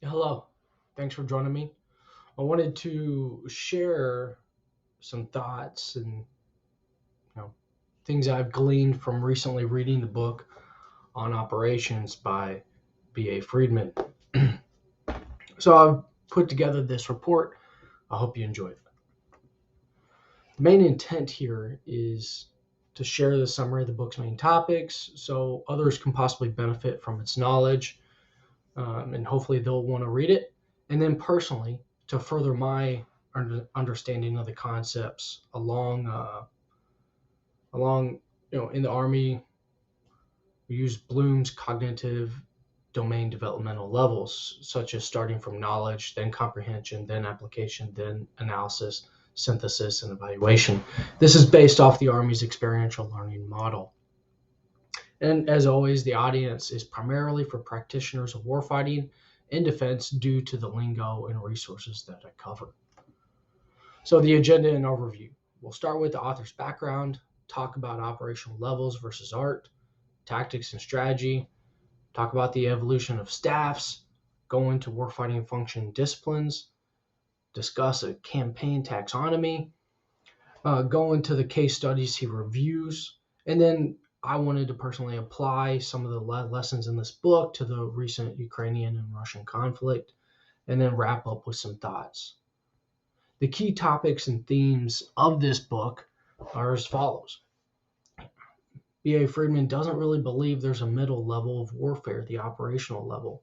Hello, thanks for joining me. I wanted to share some thoughts and things I've gleaned from recently reading the book on operations by B.A. Friedman. So I've put together this report. I hope you enjoy it. The main intent here is to share the summary of the book's main topics so others can possibly benefit from its knowledge, and hopefully they'll want to read it. And then personally, to further my understanding of the concepts along in the Army, we use Bloom's cognitive domain developmental levels, such as starting from knowledge, then comprehension, then application, then analysis, synthesis, and evaluation. This is based off the Army's experiential learning model. And as always, the audience is primarily for practitioners of warfighting and defense due to the lingo and resources that I cover. So the agenda and overview. We'll start with the author's background, talk about operational levels versus art, tactics and strategy, talk about the evolution of staffs, go into warfighting function disciplines, discuss a campaign taxonomy, go into the case studies he reviews, and then I wanted to personally apply some of the lessons in this book to the recent Ukrainian and Russian conflict, and then wrap up with some thoughts. The key topics and themes of this book are as follows. B.A. Friedman doesn't really believe there's a middle level of warfare, the operational level,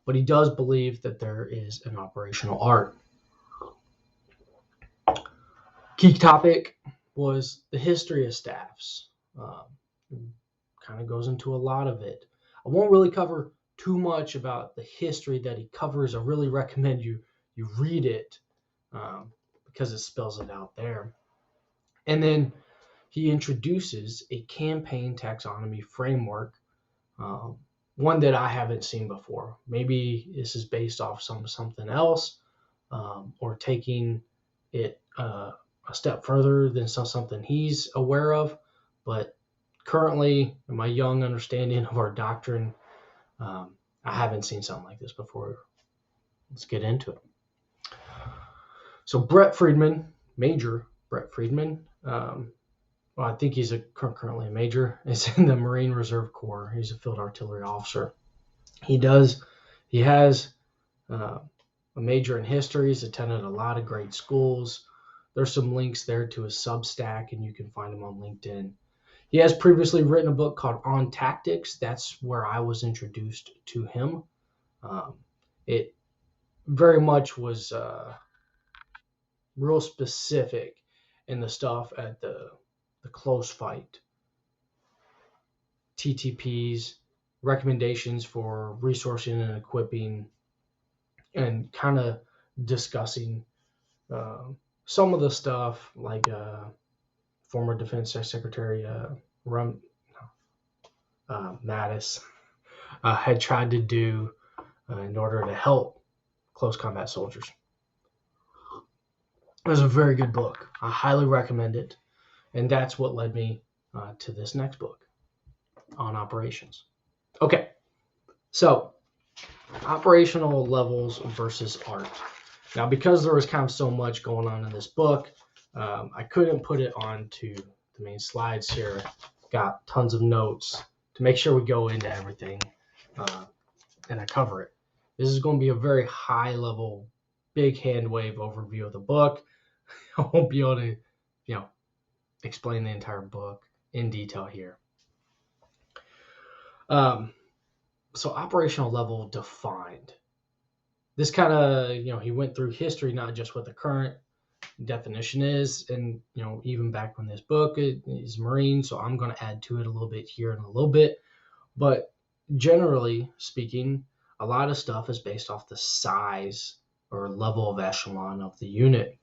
but he does believe that there is an operational art. Key topic was the history of staffs. Kind of goes into a lot of it. I won't really cover too much about the history that he covers. I really recommend you read it because it spells it out there. And then he introduces a campaign taxonomy framework, one that I haven't seen before. Maybe this is based off something else, or taking it a step further than something he's aware of. But currently, in my young understanding of our doctrine, I haven't seen something like this before. Let's get into it. So Major Brett Friedman, I think he's currently a major, is in the Marine Reserve Corps. He's a field artillery officer. He has a major in history. He's attended a lot of great schools. There's some links there to his Substack, and you can find him on LinkedIn. He has previously written a book called On Tactics. That's where I was introduced to him. It very much was real specific in the stuff at the close fight, TTPs, recommendations for resourcing and equipping, and kind of discussing some of the stuff like former Defense Secretary Mattis had tried to do in order to help close combat soldiers. It was a very good book. I highly recommend it. And that's what led me to this next book on operations. Okay, so operational levels versus art. Now, because there was kind of so much going on in this book, I couldn't put it onto the main slides here. Got tons of notes to make sure we go into everything and I cover it. This is going to be a very high level, big hand wave overview of the book. I won't be able to, explain the entire book in detail here. So operational level defined. This kind of, he went through history, not just what the current definition is, and even back when this book is Marine, so I'm going to add to it a little bit here in a little bit. But generally speaking, a lot of stuff is based off the size or level of echelon of the unit.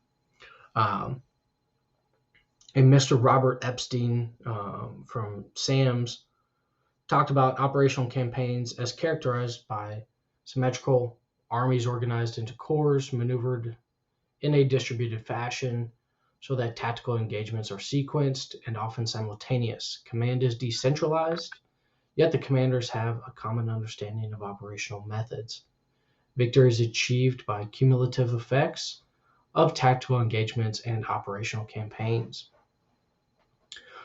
And Mr. Robert Epstein from SAMS talked about operational campaigns as characterized by symmetrical armies organized into corps, maneuvered in a distributed fashion so that tactical engagements are sequenced and often simultaneous. Command is decentralized, yet the commanders have a common understanding of operational methods. Victory is achieved by cumulative effects of tactical engagements and operational campaigns.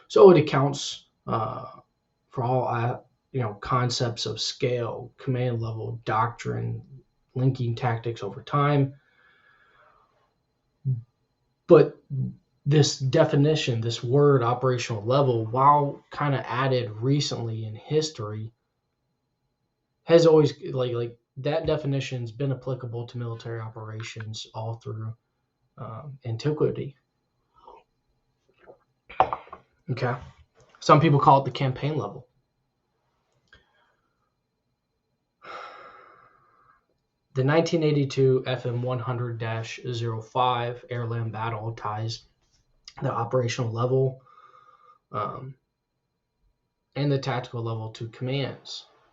So it accounts for all concepts of scale, command level, doctrine, linking tactics over time. But this definition, this word operational level, while kind of added recently in history, has always like that definition's been applicable to military operations all through antiquity. Okay, some people call it the campaign level. The 1982 FM 100-05 airland battle ties the operational level and the tactical level to command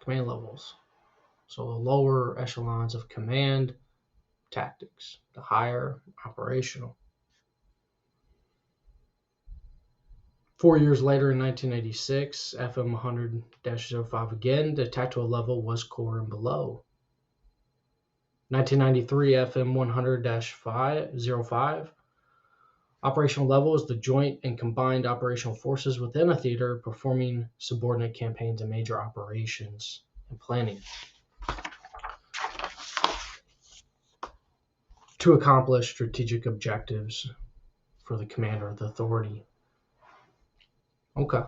levels. So the lower echelons of command, tactics, the higher operational. 4 years later in 1986, FM 100-05 again, the tactical level was corps and below. 1993 FM 100-05, operational level is the joint and combined operational forces within a theater performing subordinate campaigns and major operations and planning to accomplish strategic objectives for the commander of the authority. Okay.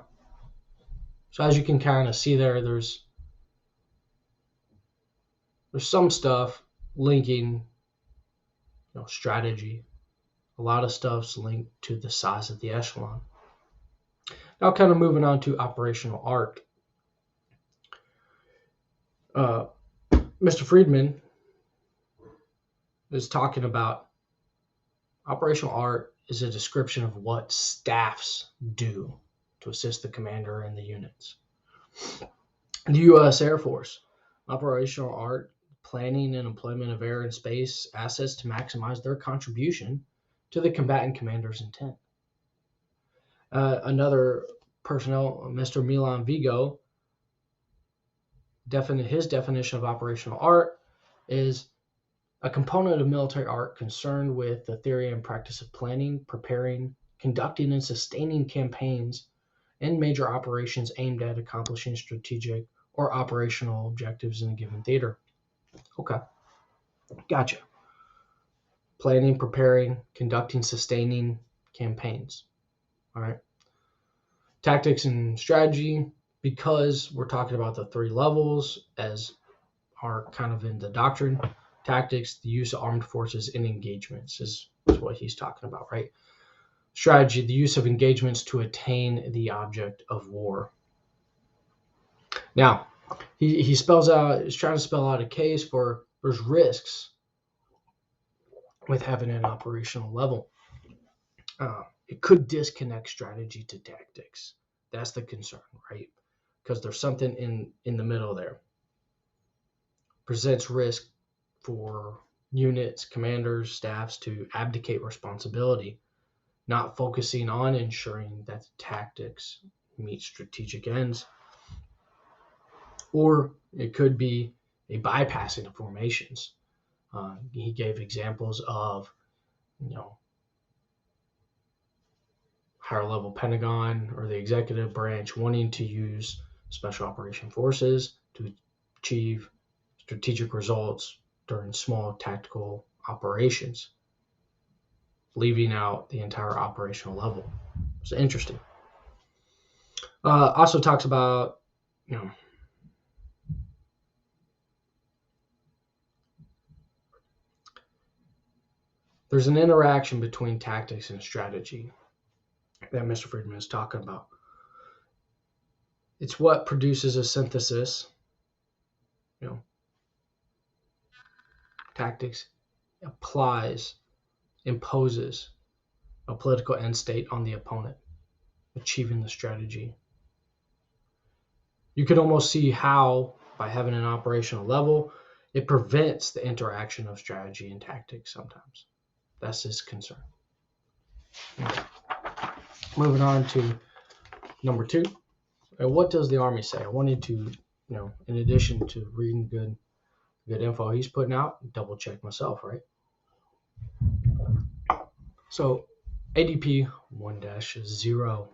So as you can kind of see there, there's some stuff linking, strategy. A lot of stuff's linked to the size of the echelon. Now, kind of moving on to operational art. Mr. Friedman is talking about operational art is a description of what staffs do to assist the commander and the units. The U.S. Air Force, operational art, planning and employment of air and space assets to maximize their contribution to the combatant commander's intent. Another personnel, Mr. Milan Vigo, his definition of operational art is a component of military art concerned with the theory and practice of planning, preparing, conducting, and sustaining campaigns and major operations aimed at accomplishing strategic or operational objectives in a given theater. Okay, gotcha. Planning, preparing, conducting, sustaining campaigns. All right. Tactics and strategy, because we're talking about the three levels as are kind of in the doctrine. Tactics, the use of armed forces in engagements is what he's talking about, right? Strategy, the use of engagements to attain the object of war. Now, he's trying to spell out a case for there's risks with having an operational level. It could disconnect strategy to tactics. That's the concern, right? Because there's something in the middle there. Presents risk for units, commanders, staffs to abdicate responsibility, not focusing on ensuring that the tactics meet strategic ends. Or it could be a bypassing of formations. He gave examples of, higher level Pentagon or the executive branch wanting to use special operation forces to achieve strategic results during small tactical operations, leaving out the entire operational level. It's interesting. Also talks about, there's an interaction between tactics and strategy that Mr. Friedman is talking about. It's what produces a synthesis. Tactics imposes a political end state on the opponent, achieving the strategy. You could almost see how, by having an operational level, it prevents the interaction of strategy and tactics sometimes. That's his concern. Okay. Moving on to number 2. What does the Army say? I wanted to, in addition to reading good info he's putting out, double check myself, right? So ADP 1-0.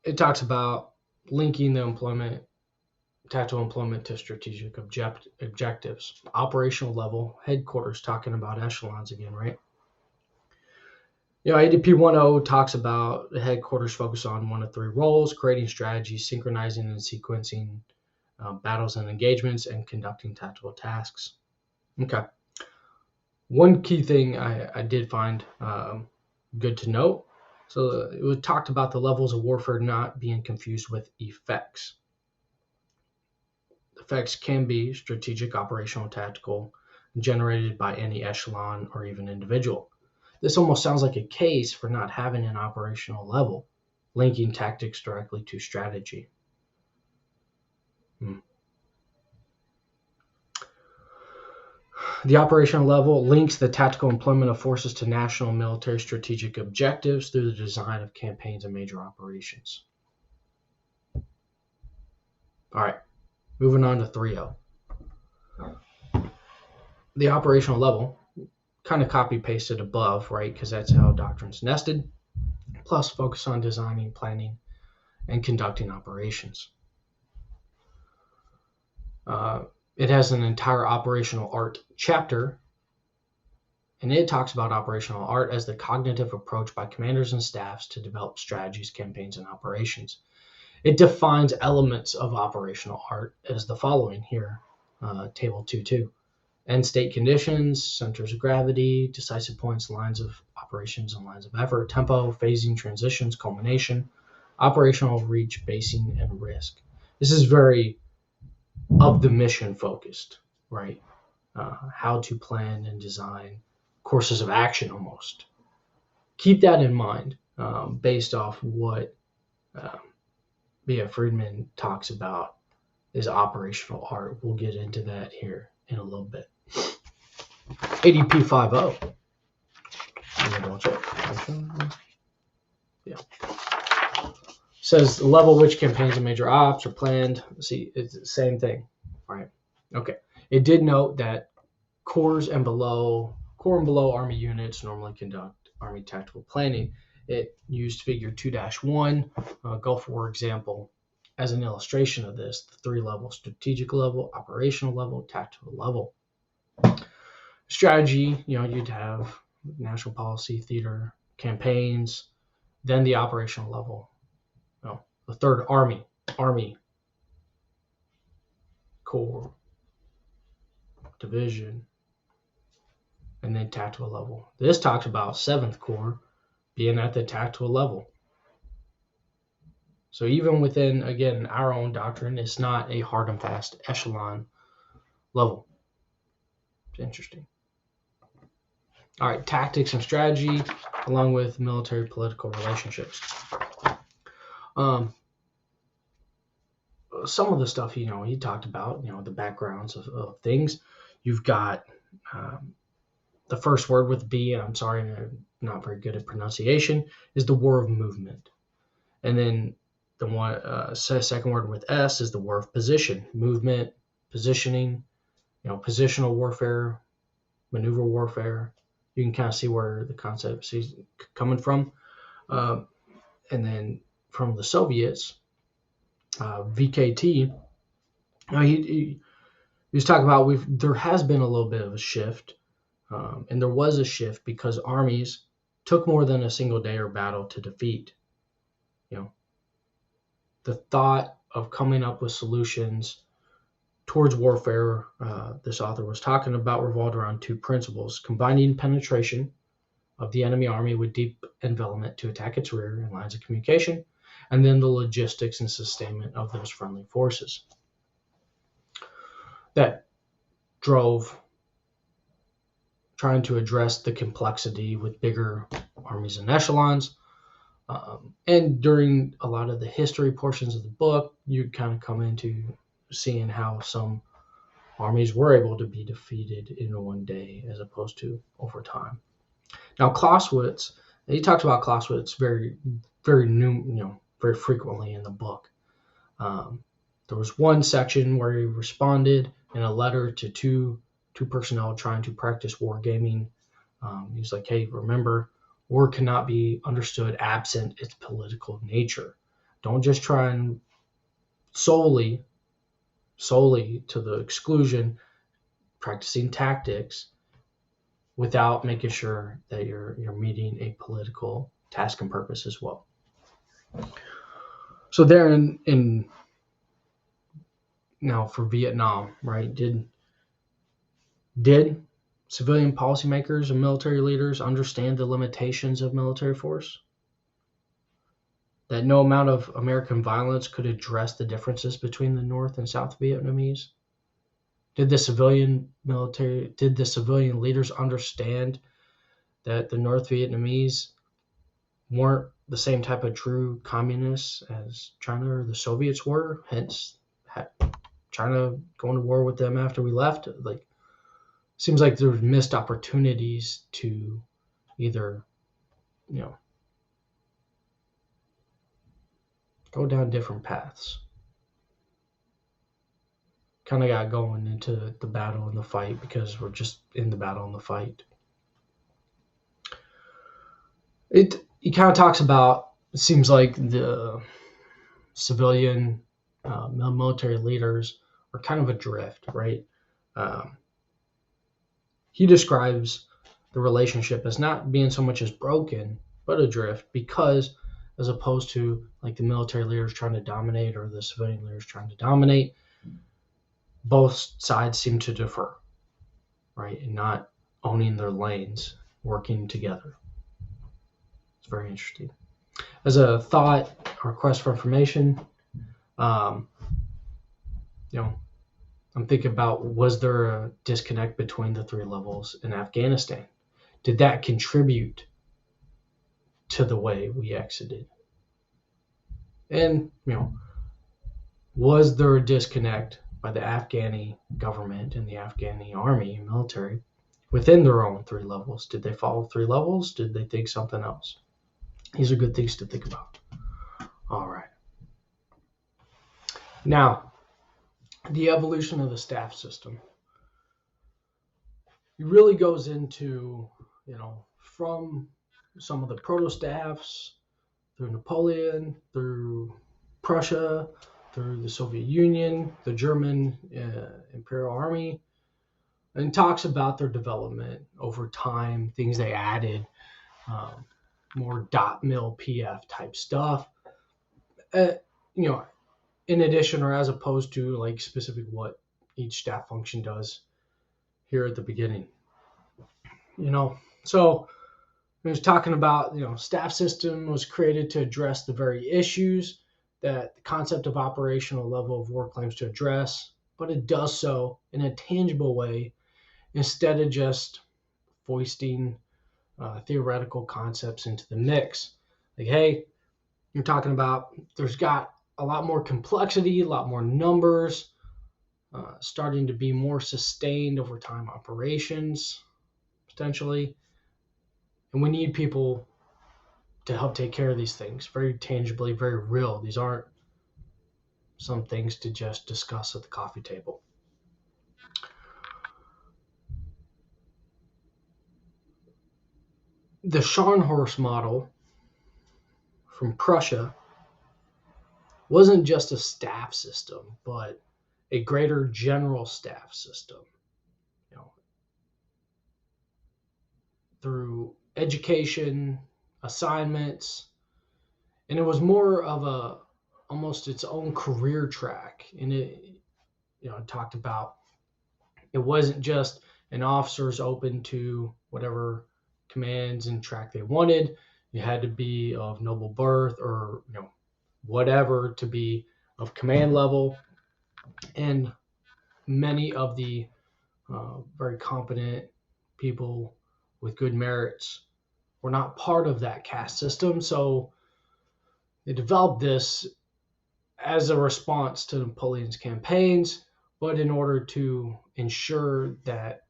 It talks about linking the tactical employment to strategic objectives. Operational level, headquarters, talking about echelons again, right? ADP 1.0 talks about the headquarters focus on 1 of 3 roles: creating strategies, synchronizing and sequencing battles and engagements, and conducting tactical tasks. Okay. One key thing I did find good to note. So it talked about the levels of warfare not being confused with effects. Effects can be strategic, operational, tactical, generated by any echelon or even individual. This almost sounds like a case for not having an operational level, linking tactics directly to strategy. The operational level links the tactical employment of forces to national military strategic objectives through the design of campaigns and major operations. All right, moving on to 3.0. The operational level, kind of copy pasted above, right? Because that's how doctrine's nested. Plus, focus on designing, planning, and conducting operations. It has an entire operational art chapter, and it talks about operational art as the cognitive approach by commanders and staffs to develop strategies, campaigns, and operations. It defines elements of operational art as the following here, table 2.2. End state conditions, centers of gravity, decisive points, lines of operations and lines of effort, tempo, phasing, transitions, culmination, operational reach, basing, and risk. This is very of the mission focused, right? How to plan and design courses of action almost. Keep that in mind based off what Friedman talks about is operational art. We'll get into that here in a little bit. ADP 5.0. Yeah. Says the level which campaigns and major ops are planned. See, it's the same thing, right? Okay. It did note that corps and below Army units normally conduct Army tactical planning. It used figure 2-1, Gulf War example, as an illustration of this: the 3 levels: strategic level, operational level, tactical level. Strategy, you'd have national policy, theater, campaigns, then the operational level. The 3rd Army, Corps, Division, and then tactical level. This talks about 7th Corps being at the tactical level. So even within, again, our own doctrine, it's not a hard and fast echelon level. It's interesting. All right, tactics and strategy, along with military political relationships. Some of the stuff, he talked about, the backgrounds of things. You've got the first word with B, and I'm sorry, I'm not very good at pronunciation, is the war of movement. And then the second word with S is the war of position, movement, positioning, positional warfare, maneuver warfare. You can kind of see where the concept is coming from. And then from the Soviets, VKT, he was talking about there has been a little bit of a shift, and there was a shift because armies took more than a single day or battle to defeat. The thought of coming up with solutions towards warfare, this author was talking about, revolved around 2 principles: combining penetration of the enemy army with deep envelopment to attack its rear and lines of communication, and then the logistics and sustainment of those friendly forces. That drove trying to address the complexity with bigger armies and echelons, And during a lot of the history portions of the book, you kind of come into seeing how some armies were able to be defeated in one day as opposed to over time. Now, Clausewitz, he talks about Clausewitz very frequently in the book. There was one section where he responded in a letter to two personnel trying to practice wargaming. He's like, "Hey, remember, war cannot be understood absent its political nature. Don't just try and solely to the exclusion practicing tactics without making sure that you're meeting a political task and purpose as well." So there in now for Vietnam, right? Did civilian policymakers and military leaders understand the limitations of military force? That no amount of American violence could address the differences between the North and South Vietnamese? Did the civilian leaders understand that the North Vietnamese weren't the same type of true communists as China or the Soviets were? Hence, China going to war with them after we left. Like, seems like there was missed opportunities to either, go down different paths. Kind of got going into the battle and the fight because we're just in the battle and the fight. He kind of talks about, it seems like the civilian military leaders are kind of adrift, right? He describes the relationship as not being so much as broken, but adrift, because as opposed to like the military leaders trying to dominate or the civilian leaders trying to dominate, both sides seem to defer, right? And not owning their lanes, working together. It's very interesting. As a thought or request for information, I'm thinking about, was there a disconnect between the three levels in Afghanistan? Did that contribute to the way we exited? And, was there a disconnect by the Afghani government and the Afghani army and military within their own three levels? Did they follow three levels? Did they think something else? These are good things to think about. All right. Now, the evolution of the staff system. It really goes into, from some of the proto-staffs through Napoleon, through Prussia, through the Soviet Union, the German Imperial Army, and talks about their development over time, things they added, more dot mil PF type stuff. In addition or as opposed to like specific what each staff function does here at the beginning. So he was talking about, staff system was created to address the very issues that the concept of operational level of war claims to address, but it does so in a tangible way instead of just foisting theoretical concepts into the mix. Like, hey, you're talking about there's got a lot more complexity, a lot more numbers, starting to be more sustained over time operations, potentially. And we need people to help take care of these things very tangibly, very real. These aren't some things to just discuss at the coffee table. The Scharnhorst model from Prussia wasn't just a staff system, but a greater general staff system. Through education, assignments, and it was more of almost its own career track. And it talked about, it wasn't just an officer's open to whatever commands and track they wanted. You had to be of noble birth or whatever to be of command level. And many of the very competent people with good merits were not part of that caste system. So They developed this as a response to Napoleon's campaigns, but in order to ensure that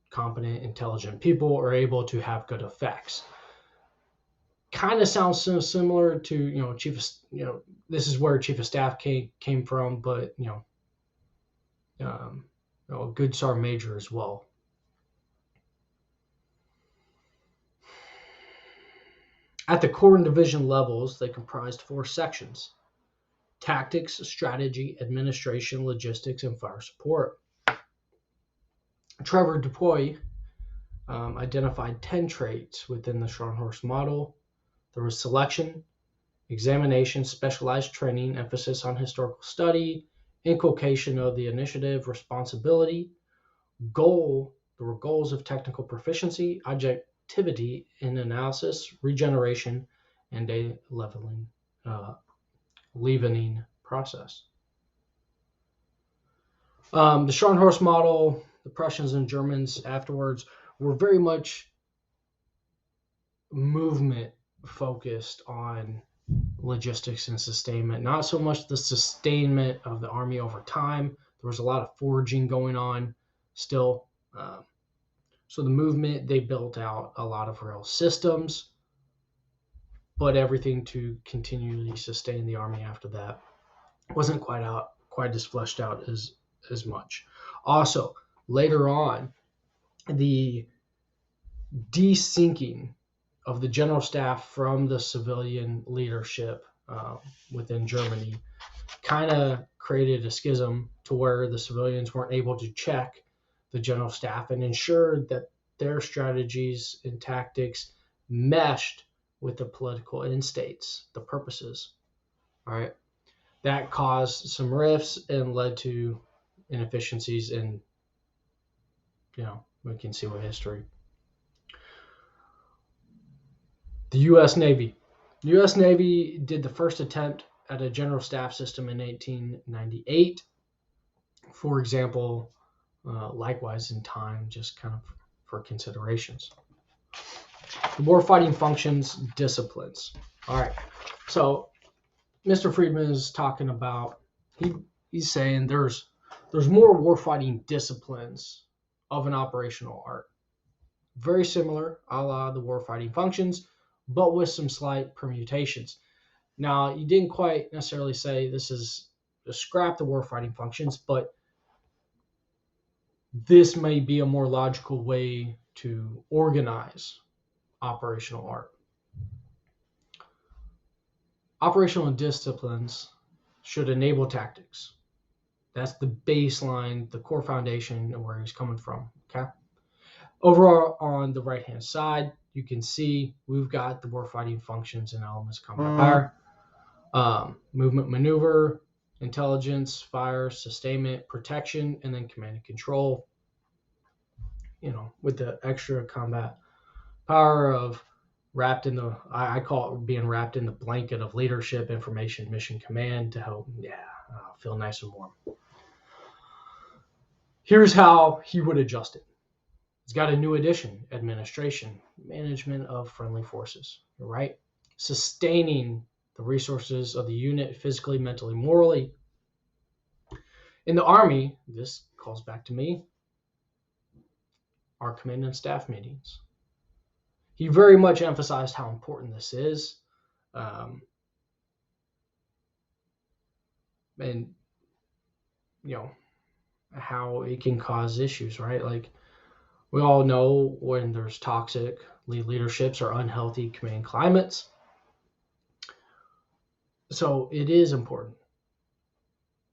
competent, intelligent people are able to have good effects. Kind of sounds so similar to this is where chief of staff came from, but a good sergeant major as well. At the corps and division levels, they comprised 4 sections: tactics, strategy, administration, logistics, and fire support. Trevor Dupuy identified 10 traits within the Scharnhorst model. There was selection, examination, specialized training, emphasis on historical study, inculcation of the initiative, responsibility, goal. There were goals of technical proficiency, objectivity in analysis, regeneration, and a leavening process. The Scharnhorst model, the Prussians and Germans afterwards were very much movement focused on logistics and sustainment, not so much the sustainment of the army over time. There was a lot of foraging going on still. So the movement, they built out a lot of rail systems, but everything to continually sustain the army after that wasn't quite as fleshed out as much. Also, later on, the desyncing of the general staff from the civilian leadership within Germany kind of created a schism to where the civilians weren't able to check the general staff and ensure that their strategies and tactics meshed with the political end states, the purposes. All right. That caused some rifts and led to inefficiencies, and we can see what history. The U.S. Navy. The U.S. Navy did the first attempt at a general staff system in 1898. For example, likewise in time, just kind of for considerations. The warfighting functions, disciplines. All right. So Mr. Friedman is talking about, he's saying there's more warfighting disciplines of an operational art. Very similar, a la the warfighting functions, but with some slight permutations. Now, you didn't quite necessarily say this is to scrap the warfighting functions, but this may be a more logical way to organize operational art. Operational disciplines should enable tactics. That's the baseline, the core foundation of where he's coming from. Okay. Over on the right-hand side, you can see we've got the warfighting functions and elements: combat fire, movement, maneuver, intelligence, fire, sustainment, protection, and then command and control. With the extra combat power of wrapped in the, I call it being wrapped in the blanket of leadership, information, mission, command to help, feel nice and warm. Here's how he would adjust it. He's got a new addition: administration, management of friendly forces, right? Sustaining the resources of the unit physically, mentally, morally. In the Army, this calls back to me, our command and staff meetings. He very much emphasized how important this is. And, how it can cause issues, right? Like, we all know when there's toxic leaderships or unhealthy command climates. So it is important.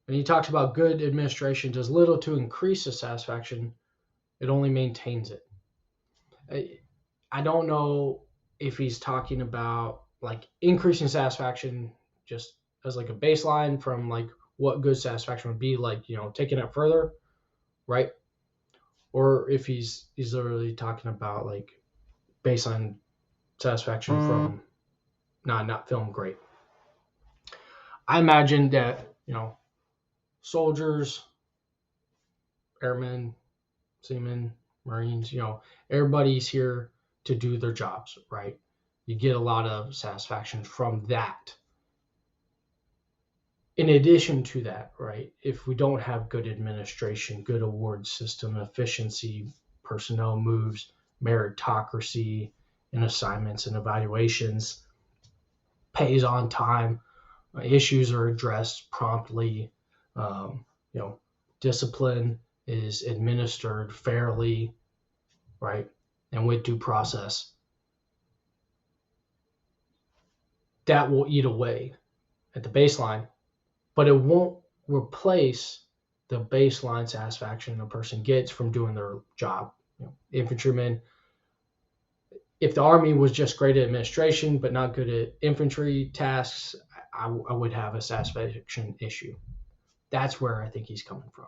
And he talks about good administration does little to increase the satisfaction. It only maintains it. I don't know if he's talking about like increasing satisfaction just as like a baseline from like what good satisfaction would be, like, taking it further, right? Or if he's literally talking about like baseline satisfaction from not feeling great. I imagine that, soldiers, airmen, seamen, Marines, everybody's here to do their jobs, right? You get a lot of satisfaction from that. In addition to that, right, if we don't have good administration, good award system, efficiency, personnel moves, meritocracy in assignments and evaluations, pays on time, issues are addressed promptly, um, you know, discipline is administered fairly, right, and with due process, that will eat away at the baseline, but it won't replace the baseline satisfaction a person gets from doing their job. Infantrymen, if the Army was just great at administration but not good at infantry tasks, I would have a satisfaction issue. That's where I think he's coming from.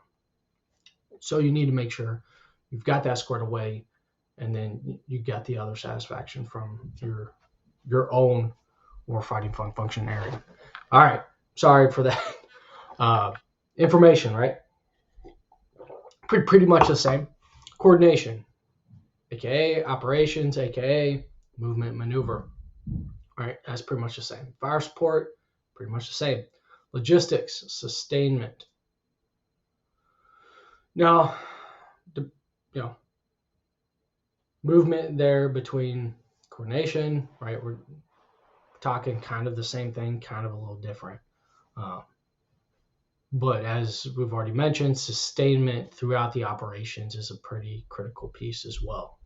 So you need to make sure you've got that squared away, and then you got the other satisfaction from your own warfighting function area. All right, sorry for that. Information, right? Pretty much the same. Coordination, aka operations, aka movement maneuver. All right, that's pretty much the same. Fire support, pretty much the same. Logistics, sustainment. Now, movement there between coordination, right? We're talking kind of the same thing, kind of a little different. But as we've already mentioned, sustainment throughout the operations is a pretty critical piece as well.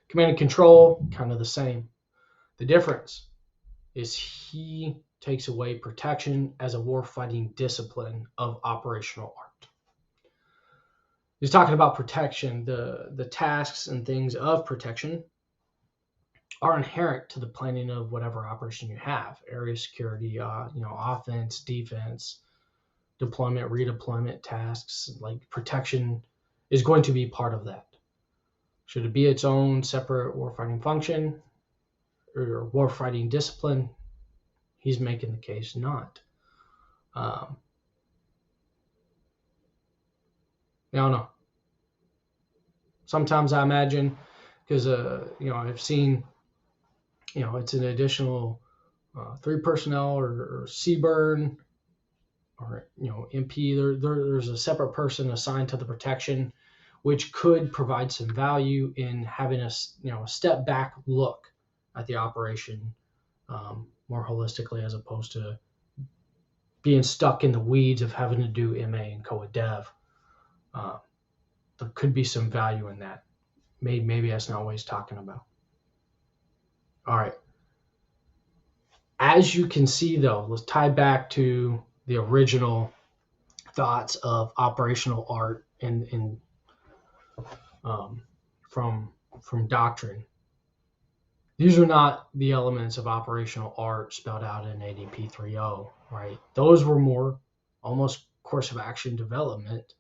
Command and control, kind of the same. The difference is he takes away protection as a warfighting discipline of operational art. He's talking about protection. The tasks and things of protection are inherent to the planning of whatever operation you have. Area security, offense, defense, deployment, redeployment tasks, like protection is going to be part of that. Should it be its own separate warfighting function or warfighting discipline? He's making the case not. I don't know. Sometimes I imagine, because I've seen, it's an additional 3 personnel or CBurn or MP. There's a separate person assigned to the protection, which could provide some value in having a step back look at the operation more holistically, as opposed to being stuck in the weeds of having to do MA and COA Dev. There could be some value in that. Maybe that's not what he's talking about. All right. As you can see, though, let's tie back to the original thoughts of operational art and from doctrine. These are not the elements of operational art spelled out in ADP 3.0, right? Those were more almost course of action development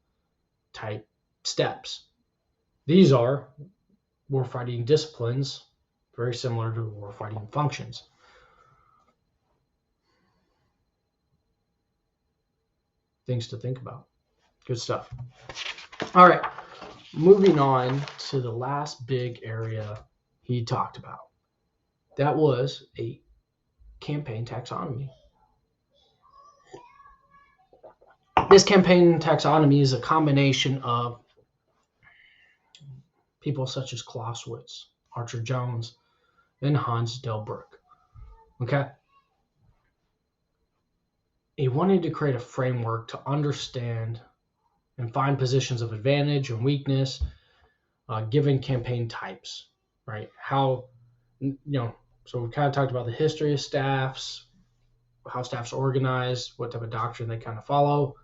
type steps. These are warfighting disciplines, very similar to warfighting functions. Things to think about. Good stuff. All right, moving on to the last big area he talked about. That was a campaign taxonomy. This campaign taxonomy is a combination of people such as Clausewitz, Archer Jones, and Hans Delbrück. Okay? He wanted to create a framework to understand and find positions of advantage and weakness given campaign types, right? How, so we kind of talked about the history of staffs, how staffs are organized, what type of doctrine they kind of follow.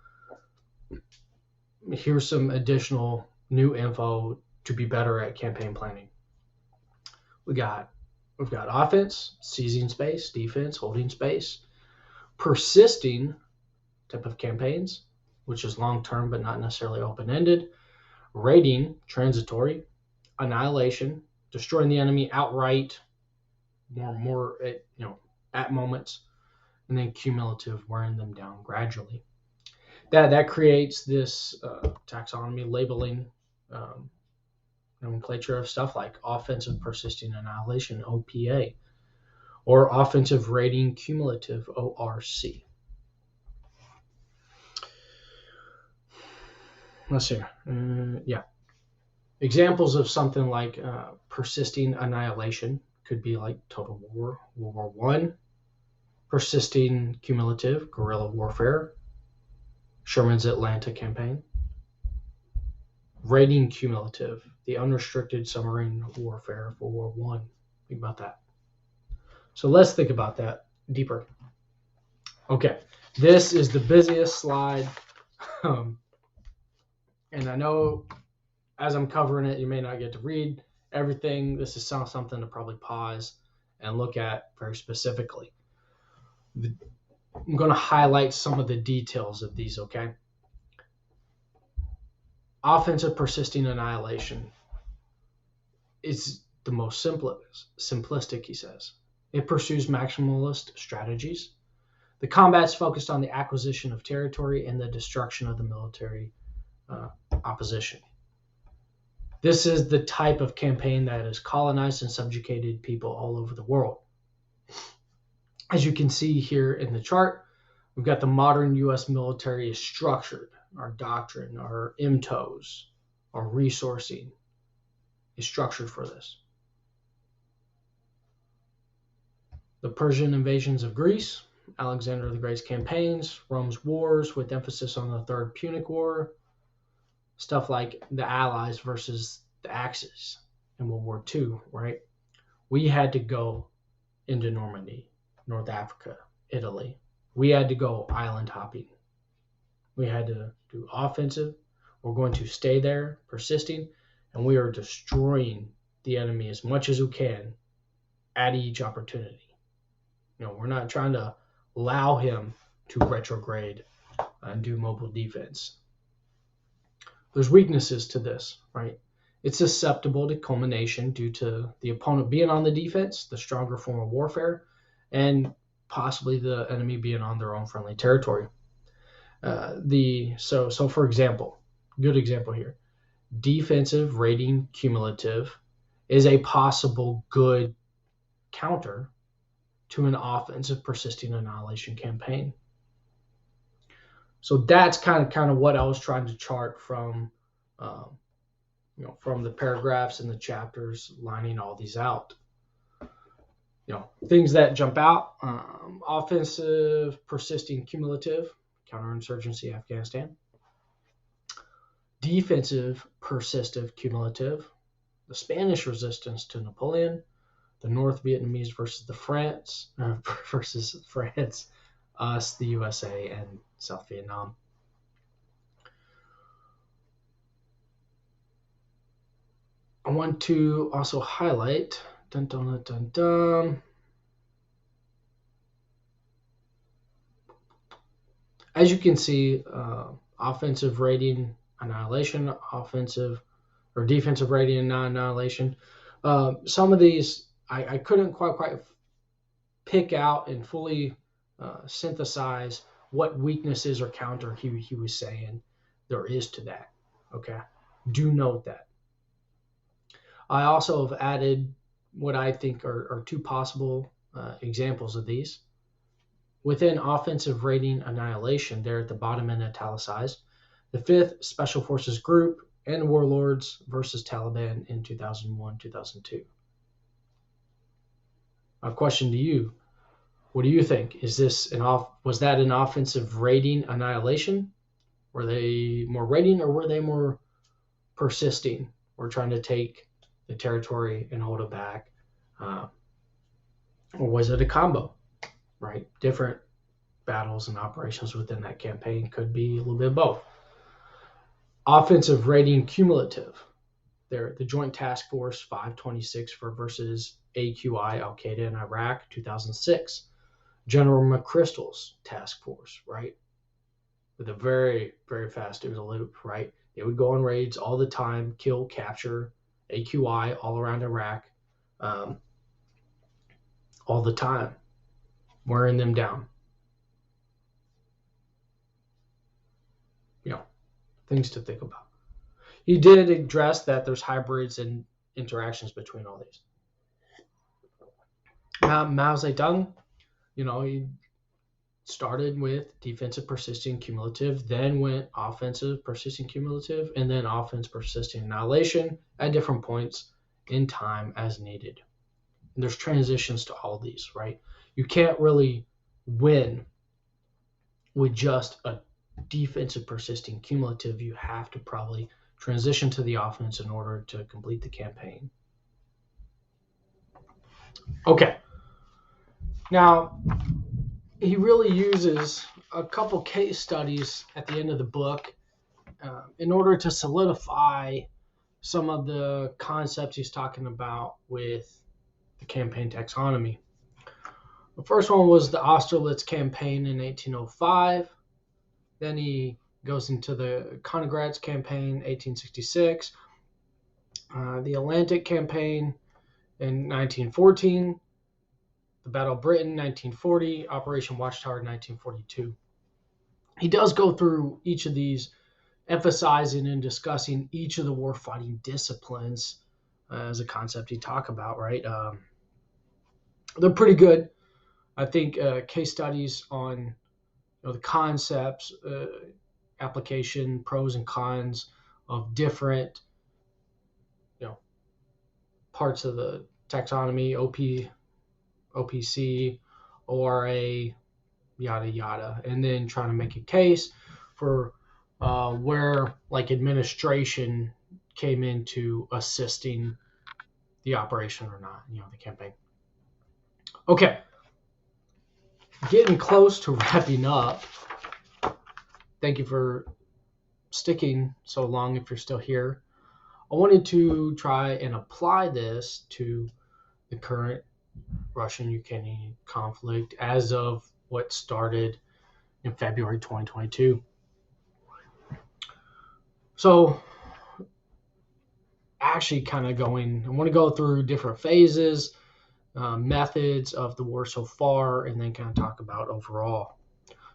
Here's some additional new info to be better at campaign planning. We've got offense, seizing space, defense, holding space, persisting type of campaigns, which is long-term but not necessarily open-ended, raiding, transitory, annihilation, destroying the enemy outright, more at moments, and then cumulative, wearing them down gradually. That creates this taxonomy labeling nomenclature of stuff like offensive persisting annihilation, OPA, or offensive raiding cumulative, ORC. let's see. Yeah. Examples of something like persisting annihilation could be like Total War, World War One, persisting cumulative guerrilla warfare, Sherman's Atlanta campaign, raiding cumulative, the unrestricted submarine warfare for World War One. Think about that. So let's think about that deeper. Okay, this is the busiest slide, and I know as I'm covering it, you may not get to read everything. This is something to probably pause and look at very specifically. I'm going to highlight some of the details of these, okay? Offensive persisting annihilation is the most simplistic, he says. It pursues maximalist strategies. The combat's focused on the acquisition of territory and the destruction of the military opposition. This is the type of campaign that has colonized and subjugated people all over the world. As you can see here in the chart, we've got the modern U.S. military is structured. Our doctrine, our MTOs, our resourcing is structured for this. The Persian invasions of Greece, Alexander the Great's campaigns, Rome's wars with emphasis on the Third Punic War, stuff like the Allies versus the Axis in World War II, right? We had to go into Normandy, North Africa, Italy. We had to go island hopping. We had to do offensive. We're going to stay there, persisting, and we are destroying the enemy as much as we can at each opportunity. We're not trying to allow him to retrograde and do mobile defense. There's weaknesses to this, right? It's susceptible to culmination due to the opponent being on the defense, the stronger form of warfare, and possibly the enemy being on their own friendly territory. So for example, good example here, defensive raiding cumulative is a possible good counter to an offensive persisting annihilation campaign. So that's kind of what I was trying to chart from from the paragraphs and the chapters, lining all these out. Things that jump out: offensive persisting cumulative, counterinsurgency Afghanistan; defensive persistive cumulative, the Spanish resistance to Napoleon; the North Vietnamese versus France, us, the USA, and South Vietnam. I want to also highlight, as you can see, offensive raiding annihilation, offensive or defensive raiding and annihilation. Some of these I couldn't quite pick out and fully synthesize what weaknesses or counter he was saying there is to that. Okay, do note that. I also have added what I think are two possible examples of these. Within offensive raiding annihilation, there at the bottom and italicized, the 5th Special Forces Group and Warlords versus Taliban in 2001-2002. A question to you: what do you think? Was that an offensive raiding annihilation? Were they more raiding, or were they more persisting? We're trying to take the territory and hold it back, or was it a combo? Right, different battles and operations within that campaign could be a little bit of both. Offensive raiding cumulative. There, the Joint Task Force 526 versus AQI Al Qaeda in Iraq 2006. General McChrystal's task force, right? With a very, very fast loop, right? They would go on raids all the time, kill, capture AQI all around Iraq, all the time, wearing them down. Things to think about. He did address that there's hybrids and interactions between all these. Mao Zedong, he started with defensive, persisting, cumulative, then went offensive, persisting, cumulative, and then offense, persisting, annihilation at different points in time as needed. And there's transitions to all these, right? You can't really win with just a defensive, persisting, cumulative. You have to probably transition to the offense in order to complete the campaign. Okay. Now, he really uses a couple case studies at the end of the book in order to solidify some of the concepts he's talking about with the campaign taxonomy. The first one was the Austerlitz campaign in 1805. Then he goes into the Königgrätz campaign, 1866, the Atlantic campaign in 1914, the Battle of Britain, 1940, Operation Watchtower, 1942. He does go through each of these, emphasizing and discussing each of the warfighting disciplines as a concept he talked about, right? They're pretty good. I think case studies on the concepts, application, pros and cons of different parts of the taxonomy, OPC, ORA, yada yada, and then trying to make a case for where like administration came into assisting the operation or not, the campaign. Okay, getting close to wrapping up. Thank you for sticking so long if you're still here. I wanted to try and apply this to the current Russian-Ukrainian conflict as of what started in February 2022. So actually I want to go through different phases, methods of the war so far, and then kind of talk about overall.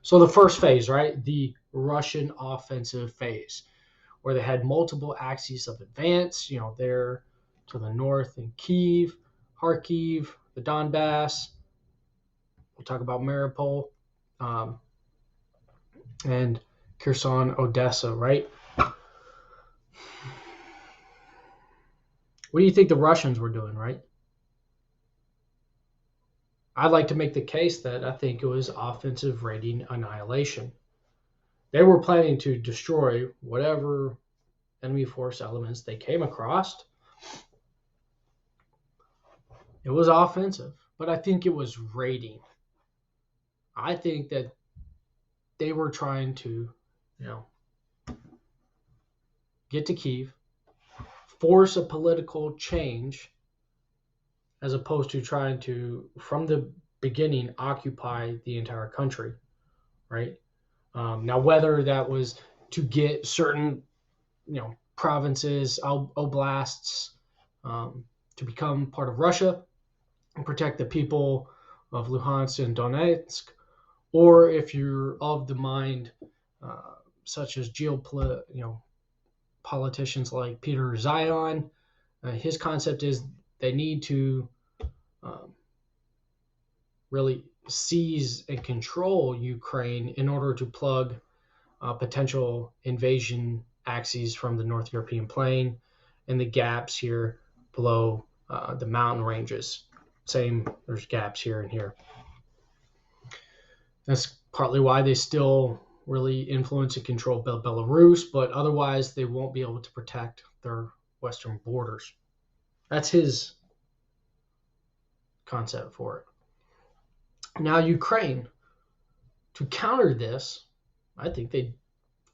So the first phase, right, the Russian offensive phase, where they had multiple axes of advance, there to the north in Kyiv, Kharkiv, the Donbass. We'll talk about Mariupol and Kherson, Odessa, right? What do you think the Russians were doing, right? I'd like to make the case that I think it was offensive raiding annihilation. They were planning to destroy whatever enemy force elements they came across. It was offensive, but I think it was raiding. I think that they were trying to, get to Kyiv, force a political change, as opposed to trying to, from the beginning, occupy the entire country, right? Now, whether that was to get certain, provinces, oblasts, to become part of Russia and protect the people of Luhansk and Donetsk, or if you're of the mind, such as politicians like Peter Zion, his concept is they need to really seize and control Ukraine in order to plug potential invasion axes from the North European plain and the gaps here below the mountain ranges. There's gaps here and here. That's partly why they still really influence and control Belarus, but otherwise they won't be able to protect their western borders. That's his concept for it. Now, Ukraine, to counter this, I think they,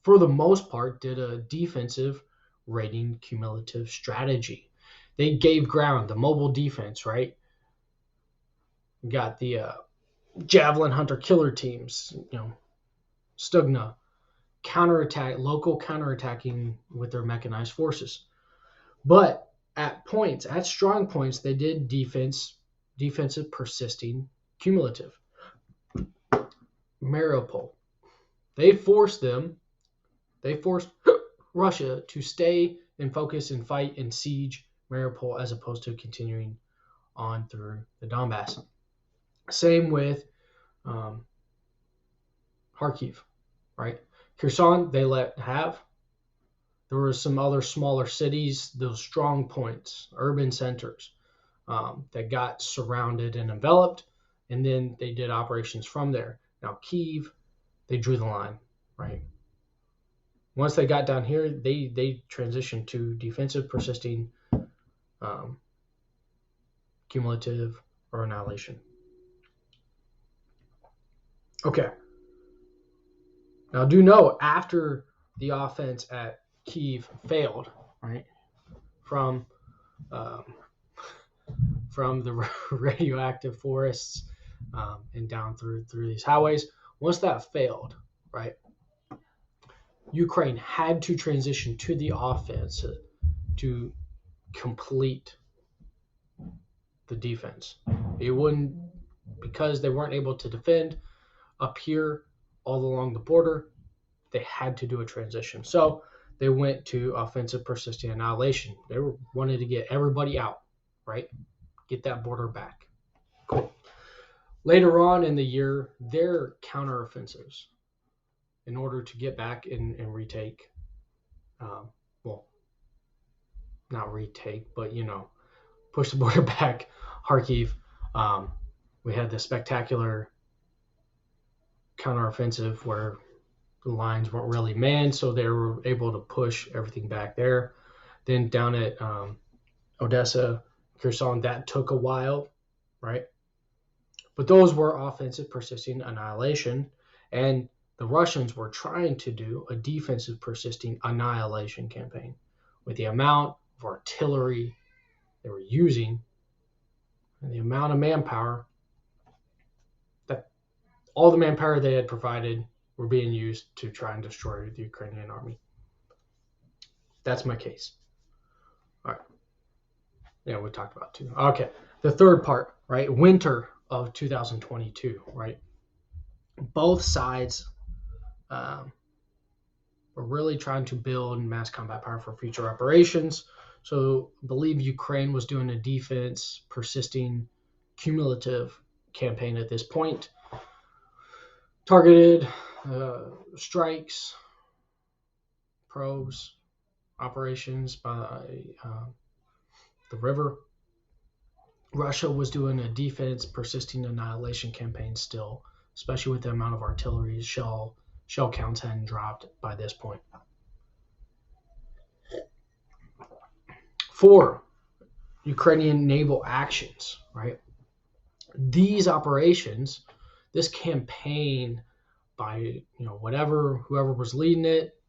for the most part, did a defensive raiding cumulative strategy. They gave ground, the mobile defense, right? You got the Javelin Hunter killer teams, Stugna, local counterattacking with their mechanized forces. But at strong points, they did defensive, persisting, cumulative. Mariupol, they forced Russia to stay and focus and fight and siege Mariupol as opposed to continuing on through the Donbass. Same with Kharkiv, right? Kherson, they let have. There were some other smaller cities, those strong points, urban centers, that got surrounded and enveloped, and then they did operations from there. Now, Kyiv, they drew the line, right? Once they got down here, they transitioned to defensive, persisting, um, cumulative, or annihilation. Okay. Now, do know after the offense at Kyiv failed, right, from um, from the radioactive forests, and down through these highways. Once that failed, right, Ukraine had to transition to the offense to complete the defense. It wouldn't, because they weren't able to defend up here all along the border. They had to do a transition. So they went to offensive, persistent annihilation. They wanted to get everybody out, right? Get that border back. Cool. Later on in the year, their counteroffensives in order to get back and retake, well, not retake, but, push the border back, Kharkiv. We had the spectacular counteroffensive where the lines weren't really manned, so they were able to push everything back there. Then down at Odessa, Kherson, that took a while, right? But those were offensive, persisting annihilation, and the Russians were trying to do a defensive, persisting annihilation campaign. With the amount of artillery they were using and the amount of manpower, that all the manpower they had provided were being used to try and destroy the Ukrainian army. That's my case. All right. Yeah, we talked about two. Okay. The third part, right? Winter of 2022, right? Both sides were really trying to build mass combat power for future operations. So I believe Ukraine was doing a defense, persisting, cumulative campaign at this point. Targeted strikes, probes, operations by the river. Russia was doing a defense, persisting annihilation campaign still, especially with the amount of artillery. Shell counts hadn't dropped by this point. 4, Ukrainian naval actions, right? These operations, this campaign by, whoever was leading it,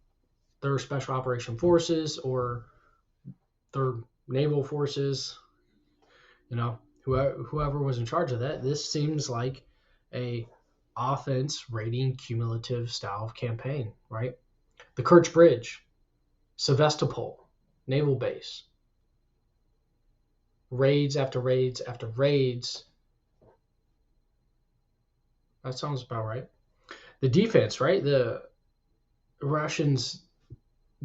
their special operation forces or their naval forces, whoever was in charge of that, this seems like a offense raiding cumulative style of campaign, right? The Kerch Bridge, Sevastopol, naval base, raids after raids after raids. That sounds about right. The defense, right? The Russians'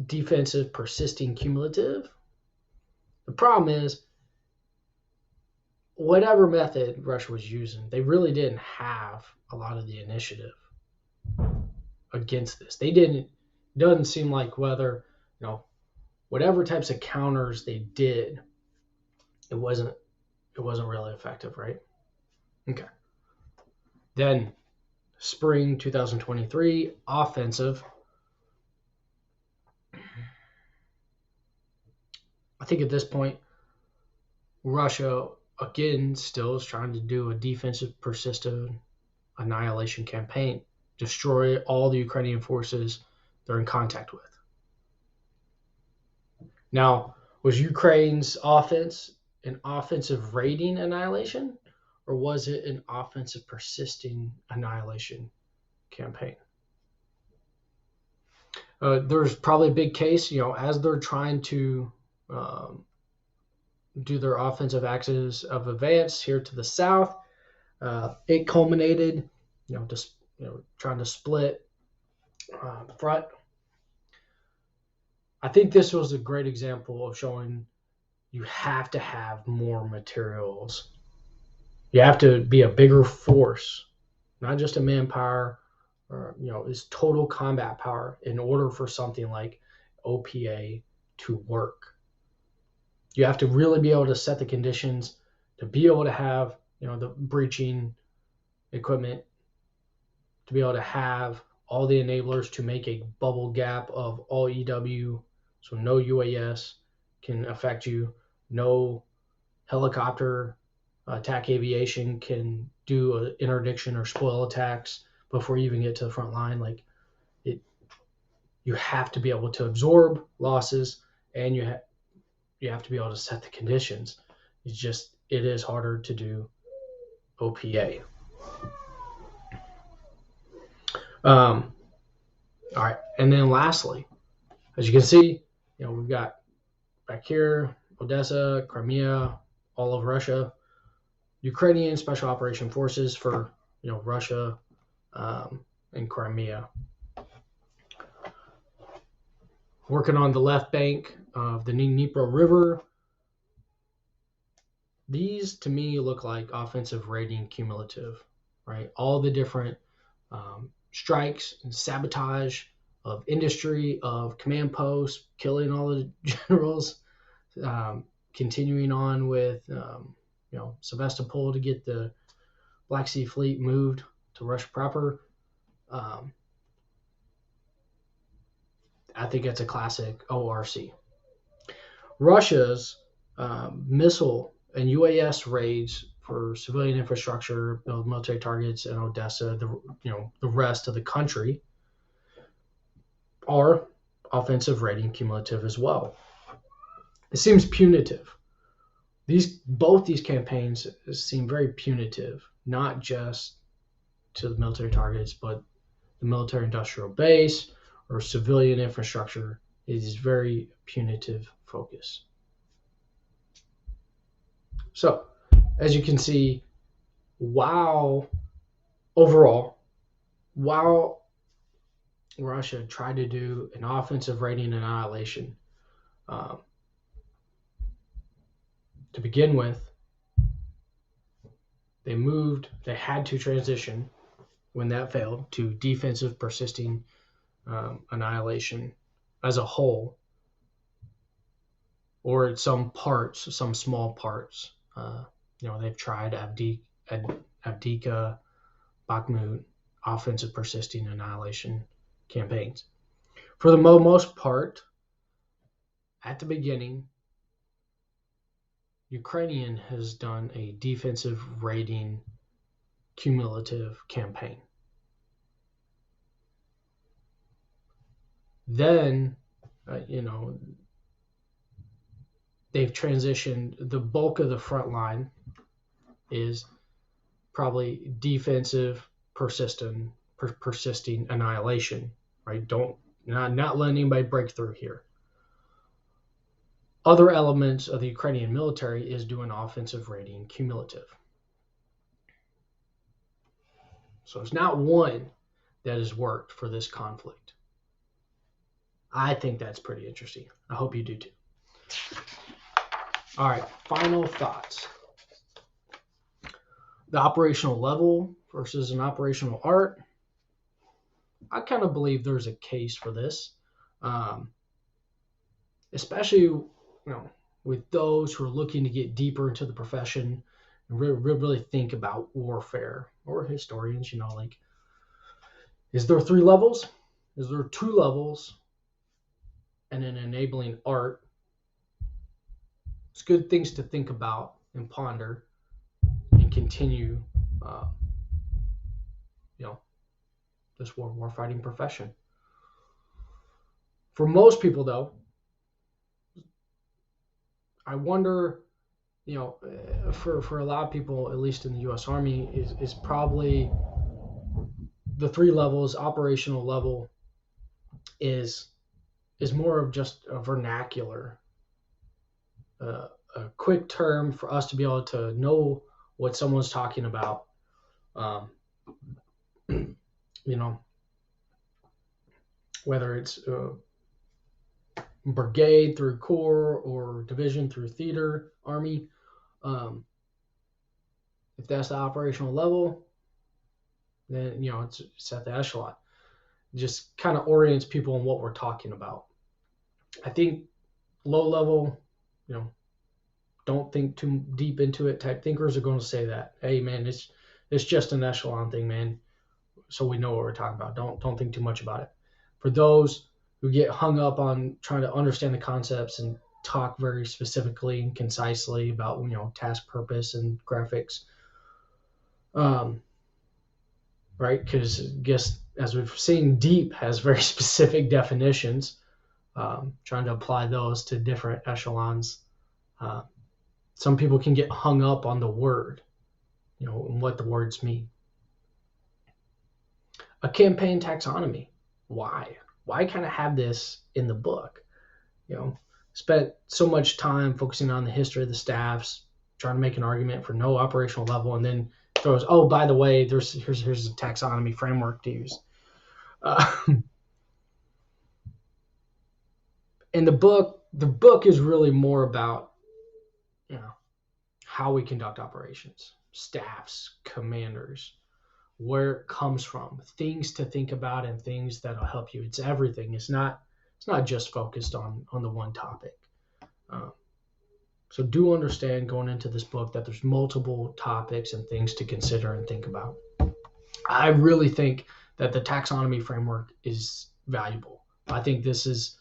defensive, persisting, cumulative. The problem is, whatever method Russia was using, they really didn't have a lot of the initiative against this. Doesn't seem like whatever types of counters they did, it wasn't really effective, right? Okay. Then spring 2023 offensive. I think at this point, Russia again still is trying to do a defensive, persistent annihilation campaign, destroy all the Ukrainian forces they're in contact with. Now, was Ukraine's offense an offensive raiding annihilation, or was it an offensive, persisting annihilation campaign? There's probably a big case, as they're trying to do their offensive axis of advance here to the south. It culminated, trying to split the front. I think this was a great example of showing you have to have more materials. You have to be a bigger force, not just a manpower, or is total combat power in order for something like OPA to work. You have to really be able to set the conditions to be able to have the breaching equipment, to be able to have all the enablers to make a bubble gap of all EW, so no UAS can affect you, no helicopter attack aviation can do an interdiction or spoil attacks before you even get to the front line. Like you have to be able to absorb losses, and you have to be able to set the conditions. It is harder to do OPA. All right, and then lastly, as you can see, we've got back here Odessa, Crimea, all of Russia, Ukrainian Special Operation Forces for Russia and Crimea. Working on the left bank of the Dnieper River. These to me look like offensive rating cumulative, right? All the different strikes and sabotage of industry, of command posts, killing all the generals, continuing on with Sevastopol to get the Black Sea Fleet moved to Russia proper. I think it's a classic ORC. Russia's missile and UAS raids for civilian infrastructure, military targets in Odessa, the rest of the country, are offensive rating cumulative as well. It seems punitive. Both these campaigns seem very punitive, not just to the military targets, but the military industrial base or civilian infrastructure. It is very punitive focus. So, as you can see, while Russia tried to do an offensive rating annihilation, to begin with, they had to transition when that failed to defensive persisting annihilation as a whole, or some small parts. They've tried Avdiivka, Bakhmut, offensive persisting annihilation campaigns. For the most part, at the beginning, Ukrainian has done a defensive rating cumulative campaign. Then, they've transitioned. The bulk of the front line is probably defensive persisting annihilation, right? Not letting anybody break through here. Other elements of the Ukrainian military is doing offensive rating cumulative. So it's not one that has worked for this conflict. I think that's pretty interesting. I hope you do too. All right, final thoughts. The operational level versus an operational art. I kind of believe there's a case for this, especially with those who are looking to get deeper into the profession and really think about warfare, or historians. Is there 3 levels? Is there 2 levels and an enabling art? It's good things to think about and ponder and continue this warfighting profession. For most people, though, I wonder, for a lot of people, at least in the U.S. Army, is probably the 3 levels. Operational level is more of just a vernacular, a quick term for us to be able to know what someone's talking about. Whether it's brigade through corps or division through theater, army. If that's the operational level, then it's at the echelon. It just kind of orients people on what we're talking about. I think low level, don't think too deep into it type thinkers are going to say that, hey man, it's just an echelon thing, man. So we know what we're talking about. Don't think too much about it. For those who get hung up on trying to understand the concepts and talk very specifically and concisely about task purpose and graphics, right? Because I guess as we've seen, deep has very specific definitions. Trying to apply those to different echelons. Some people can get hung up on the word, and what the words mean. A campaign taxonomy. Why? Why kind of have this in the book? Spent so much time focusing on the history of the staffs, trying to make an argument for no operational level, and then throws, oh, by the way, here's a taxonomy framework to use. And the book is really more about how we conduct operations, staffs, commanders, where it comes from, things to think about, and things that'll help you. It's everything. It's not just focused on the one topic. So do understand going into this book that there's multiple topics and things to consider and think about. I really think that the taxonomy framework is valuable. I think this is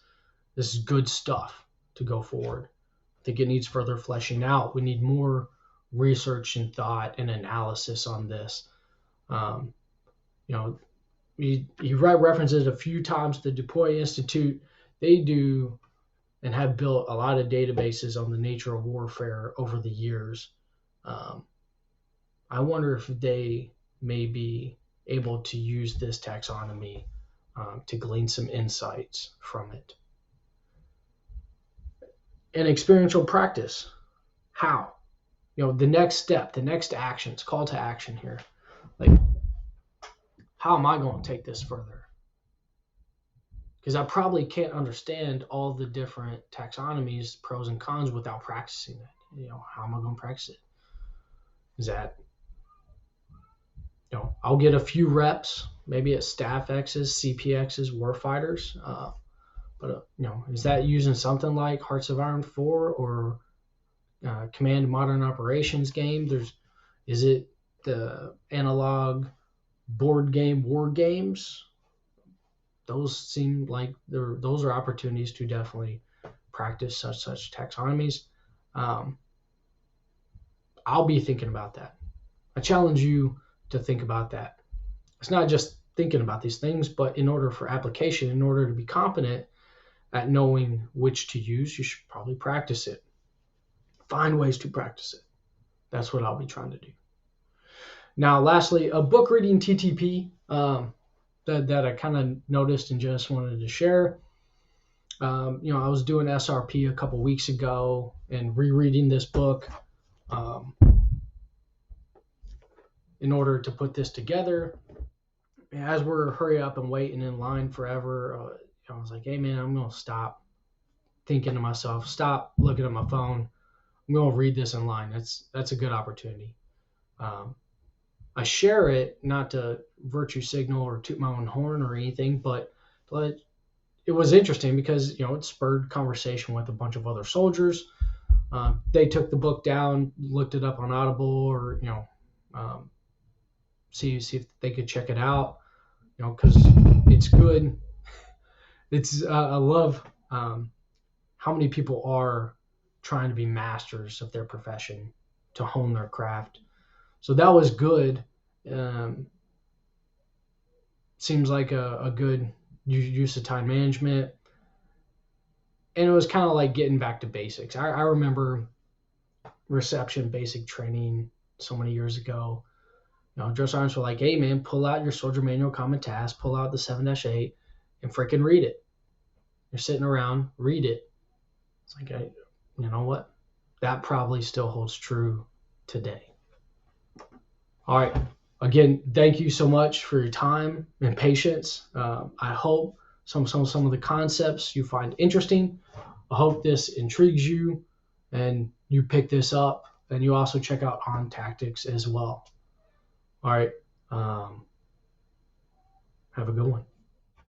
good stuff to go forward. I think it needs further fleshing out. We need more research and thought and analysis on this. You write references a few times to the DuPuy Institute. They do and have built a lot of databases on the nature of warfare over the years. I wonder if they may be able to use this taxonomy to glean some insights from it. And experiential practice. How? The next step, the next actions, call to action here. Like, how am I going to take this further? Because I probably can't understand all the different taxonomies, pros and cons, without practicing it. How am I going to practice it? Is that, I'll get a few reps, maybe at staff X's, CPX's, warfighters. But is that using something like Hearts of Iron 4 or Command Modern Operations game? Is it the analog board game war games? Those seem like those are opportunities to definitely practice such taxonomies. I'll be thinking about that. I challenge you to think about that. It's not just thinking about these things, but in order for application, in order to be competent at knowing which to use, you should probably practice it. Find ways to practice it. That's what I'll be trying to do. Now, lastly, a book reading TTP that I kind of noticed and just wanted to share. I was doing SRP a couple weeks ago and rereading this book in order to put this together. As we're hurry up and waiting in line forever, I was like, hey man, I'm going to stop thinking to myself, stop looking at my phone. I'm going to read this in line. That's a good opportunity. I share it not to virtue signal or toot my own horn or anything, but it was interesting because it spurred conversation with a bunch of other soldiers. They took the book down, looked it up on Audible, or see if they could check it out. Because it's good. I love how many people are trying to be masters of their profession, to hone their craft. So that was good. Seems like a good use of time management. And it was kind of like getting back to basics. I remember reception basic training so many years ago. Drill sergeants were like, hey man, pull out your soldier manual common task, pull out the 7-8 and freaking read it. You're sitting around, read it. It's like, you know what? That probably still holds true today. All right. Again, thank you so much for your time and patience. I hope some of the concepts you find interesting. I hope this intrigues you and you pick this up, and you also check out On Tactics as well. All right. Have a good one.